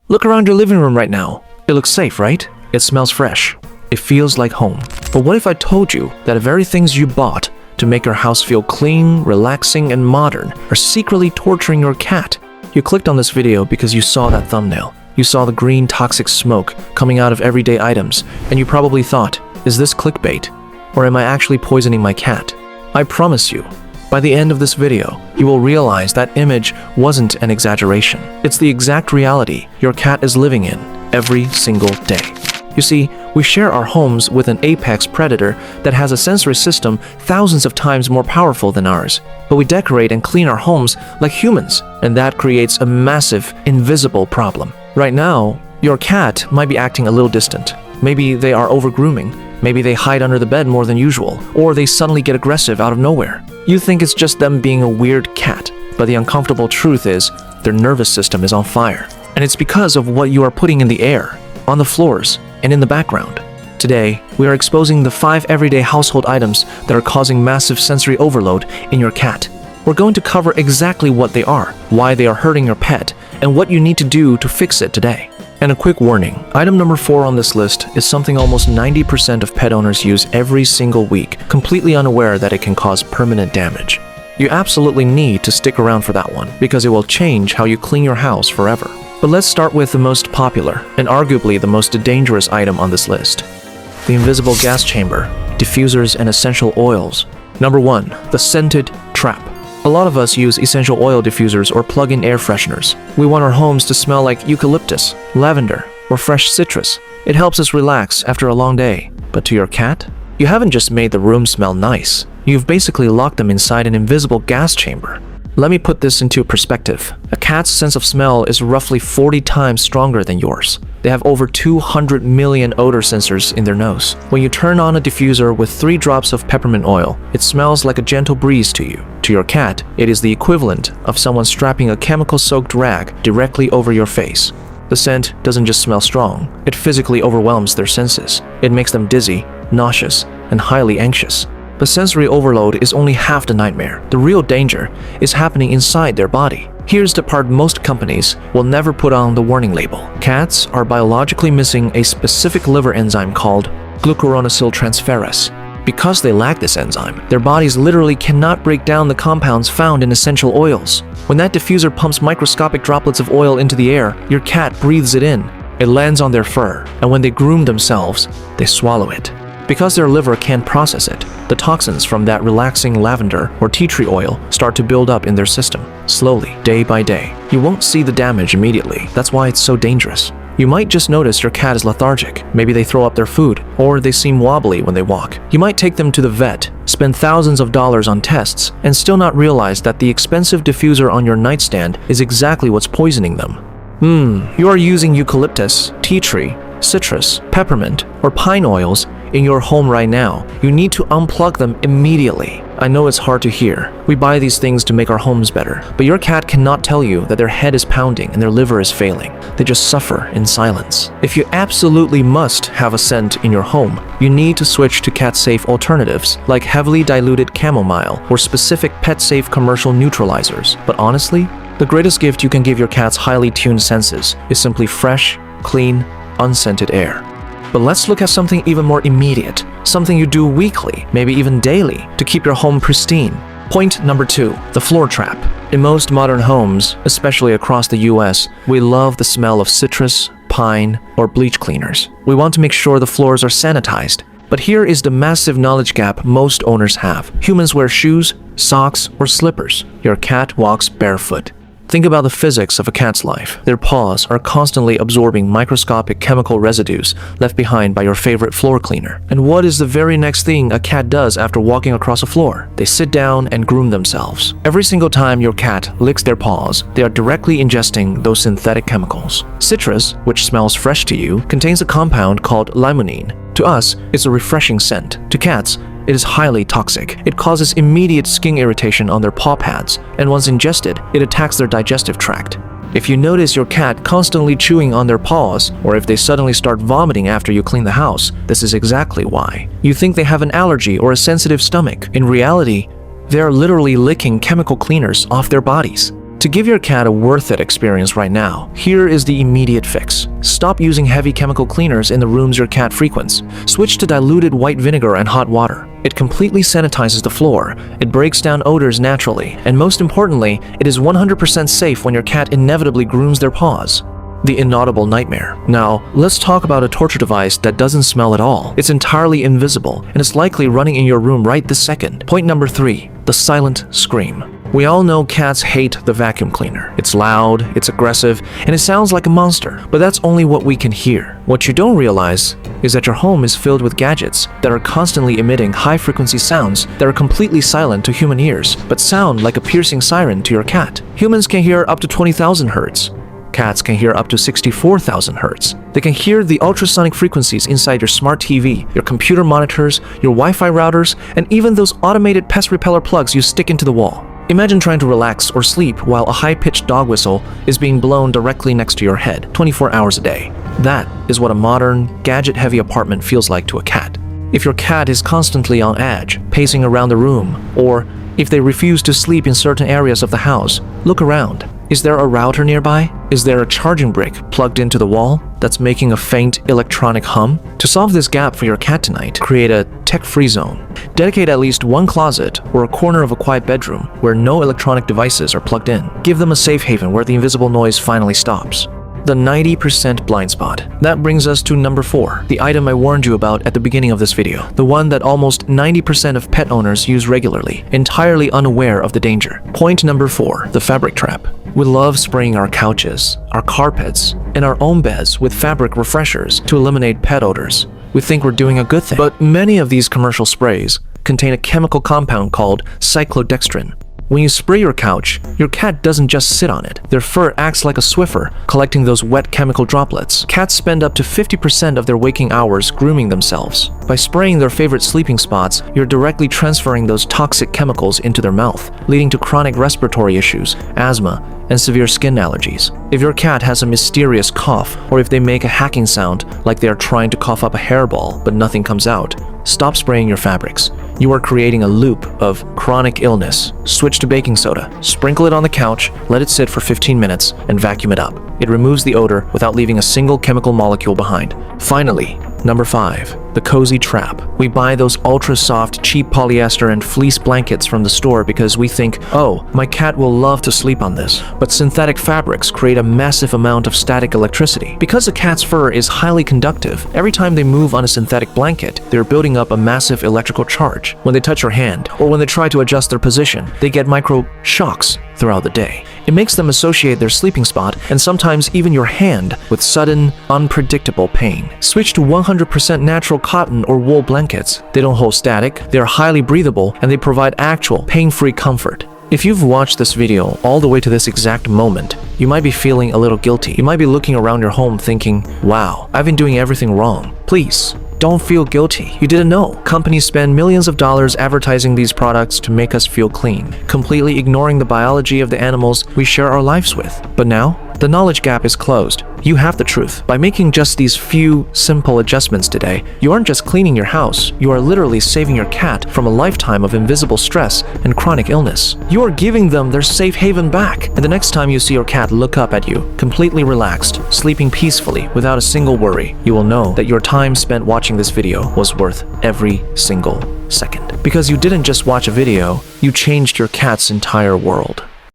Look around your living room right now. It looks safe, right? It smells fresh. It feels like home. But what if I told you that the very things you bought to make your house feel clean, relaxing, and modern are secretly torturing your cat? You clicked on this video because you saw that thumbnail. You saw the green toxic smoke coming out of everyday items, and you probably thought, is this clickbait? Or am I actually poisoning my cat? I promise you, by the end of this video, you will realize that image wasn't an exaggeration. It's the exact reality your cat is living in every single day. You see, we share our homes with an apex predator that has a sensory system thousands of times more powerful than ours. But we decorate and clean our homes like humans, and that creates a massive, invisible problem. Right now, your cat might be acting a little distant. Maybe they are over-grooming. Maybe they hide under the bed more than usual, or they suddenly get aggressive out of nowhere. You think it's just them being a weird cat, but the uncomfortable truth is their nervous system is on fire. And it's because of what you are putting in the air, on the floors, and in the background. Today, we are exposing the 5 everyday household items that are causing massive sensory overload in your cat. We're going to cover exactly what they are, why they are hurting your pet, and what you need to do to fix it today. And a quick warning, item number 4 on this list is something almost 90% of pet owners use every single week, completely unaware that it can cause permanent damage. You absolutely need to stick around for that one, because it will change how you clean your house forever. But let's start with the most popular, and arguably the most dangerous item on this list. The invisible gas chamber, diffusers, and essential oils. Number 1, the scented trap. A lot of us use essential oil diffusers or plug-in air fresheners. We want our homes to smell like eucalyptus, lavender, or fresh citrus. It helps us relax after a long day. But to your cat, you haven't just made the room smell nice. You've basically locked them inside an invisible gas chamber. Let me put this into perspective. A cat's sense of smell is roughly 40 times stronger than yours. They have over 200 million odor sensors in their nose. When you turn on a diffuser with 3 drops of peppermint oil, it smells like a gentle breeze to you. To your cat, it is the equivalent of someone strapping a chemical-soaked rag directly over your face. The scent doesn't just smell strong, it physically overwhelms their senses. It makes them dizzy, nauseous, and highly anxious. But sensory overload is only half the nightmare. The real danger is happening inside their body. Here's the part most companies will never put on the warning label. Cats are biologically missing a specific liver enzyme called glucuronidyltransferase. Because they lack this enzyme, their bodies literally cannot break down the compounds found in essential oils. When that diffuser pumps microscopic droplets of oil into the air, your cat breathes it in. It lands on their fur, and when they groom themselves, they swallow it. Because their liver can't process it, the toxins from that relaxing lavender or tea tree oil start to build up in their system, slowly, day by day. You won't see the damage immediately. That's why it's so dangerous. You might just notice your cat is lethargic. Maybe they throw up their food, or they seem wobbly when they walk. You might take them to the vet, spend thousands of dollars on tests, and still not realize that the expensive diffuser on your nightstand is exactly what's poisoning them. You are using eucalyptus, tea tree, citrus, peppermint, or pine oils in your home right now. You need to unplug them immediately. I know it's hard to hear. We buy these things to make our homes better, but your cat cannot tell you that their head is pounding and their liver is failing. They just suffer in silence. If you absolutely must have a scent in your home, you need to switch to cat-safe alternatives like heavily diluted chamomile or specific pet-safe commercial neutralizers. But honestly, the greatest gift you can give your cat's highly tuned senses is simply fresh, clean, unscented air. But let's look at something even more immediate, something you do weekly, maybe even daily, to keep your home pristine. Point number 2, the floor trap. In most modern homes, especially across the US, we love the smell of citrus, pine, or bleach cleaners. We want to make sure the floors are sanitized. But here is the massive knowledge gap most owners have. Humans wear shoes, socks, or slippers. Your cat walks barefoot. Think about the physics of a cat's life. Their paws are constantly absorbing microscopic chemical residues left behind by your favorite floor cleaner. And what is the very next thing a cat does after walking across a floor? They sit down and groom themselves. Every single time your cat licks their paws, they are directly ingesting those synthetic chemicals. Citrus, which smells fresh to you, contains a compound called limonene. To us, it's a refreshing scent. To cats, it is highly toxic. It causes immediate skin irritation on their paw pads, and once ingested, it attacks their digestive tract. If you notice your cat constantly chewing on their paws, or if they suddenly start vomiting after you clean the house, this is exactly why. You think they have an allergy or a sensitive stomach. In reality, they are literally licking chemical cleaners off their bodies. To give your cat a worth it experience right now, here is the immediate fix. Stop using heavy chemical cleaners in the rooms your cat frequents. Switch to diluted white vinegar and hot water. It completely sanitizes the floor, it breaks down odors naturally, and most importantly, it is 100% safe when your cat inevitably grooms their paws. The inaudible nightmare. Now, let's talk about a torture device that doesn't smell at all. It's entirely invisible, and it's likely running in your room right this second. Point number 3, the silent scream. We all know cats hate the vacuum cleaner. It's loud, it's aggressive, and it sounds like a monster, but that's only what we can hear. What you don't realize is that your home is filled with gadgets that are constantly emitting high-frequency sounds that are completely silent to human ears, but sound like a piercing siren to your cat. Humans can hear up to 20,000 hertz. Cats can hear up to 64,000 hertz. They can hear the ultrasonic frequencies inside your smart TV, your computer monitors, your Wi-Fi routers, and even those automated pest repeller plugs you stick into the wall. Imagine trying to relax or sleep while a high-pitched dog whistle is being blown directly next to your head, 24 hours a day. That is what a modern, gadget-heavy apartment feels like to a cat. If your cat is constantly on edge, pacing around the room, or if they refuse to sleep in certain areas of the house, look around. Is there a router nearby? Is there a charging brick plugged into the wall that's making a faint electronic hum? To solve this gap for your cat tonight, create a tech-free zone. Dedicate at least one closet or a corner of a quiet bedroom where no electronic devices are plugged in. Give them a safe haven where the invisible noise finally stops. The 90% blind spot. That brings us to number 4, the item I warned you about at the beginning of this video. The one that almost 90% of pet owners use regularly, entirely unaware of the danger. Point number 4, the fabric trap. We love spraying our couches, our carpets, and our own beds with fabric refreshers to eliminate pet odors. We think we're doing a good thing. But many of these commercial sprays contain a chemical compound called cyclodextrin. When you spray your couch, your cat doesn't just sit on it. Their fur acts like a Swiffer, collecting those wet chemical droplets. Cats spend up to 50% of their waking hours grooming themselves. By spraying their favorite sleeping spots, you're directly transferring those toxic chemicals into their mouth, leading to chronic respiratory issues, asthma, and severe skin allergies. If your cat has a mysterious cough, or if they make a hacking sound like they are trying to cough up a hairball but nothing comes out, stop spraying your fabrics. You are creating a loop of chronic illness. Switch to baking soda. Sprinkle it on the couch, let it sit for 15 minutes, and vacuum it up. It removes the odor without leaving a single chemical molecule behind. Finally, number 5, the cozy trap. We buy those ultra-soft, cheap polyester and fleece blankets from the store because we think, oh, my cat will love to sleep on this. But synthetic fabrics create a massive amount of static electricity. Because a cat's fur is highly conductive, every time they move on a synthetic blanket, they're building up a massive electrical charge. When they touch your hand, or when they try to adjust their position, they get micro shocks throughout the day. It makes them associate their sleeping spot, and sometimes even your hand, with sudden, unpredictable pain. Switch to 100% natural cotton or wool blankets. They don't hold static, they are highly breathable, and they provide actual, pain-free comfort. If you've watched this video all the way to this exact moment, you might be feeling a little guilty. You might be looking around your home thinking, wow, I've been doing everything wrong. Please, don't feel guilty. You didn't know. Companies spend millions of dollars advertising these products to make us feel clean, completely ignoring the biology of the animals we share our lives with. But now, the knowledge gap is closed. You have the truth. By making just these few simple adjustments today, you aren't just cleaning your house, you are literally saving your cat from a lifetime of invisible stress and chronic illness. You are giving them their safe haven back. And the next time you see your cat look up at you, completely relaxed, sleeping peacefully without a single worry, you will know that your time spent watching this video was worth every single second. Because you didn't just watch a video, you changed your cat's entire world.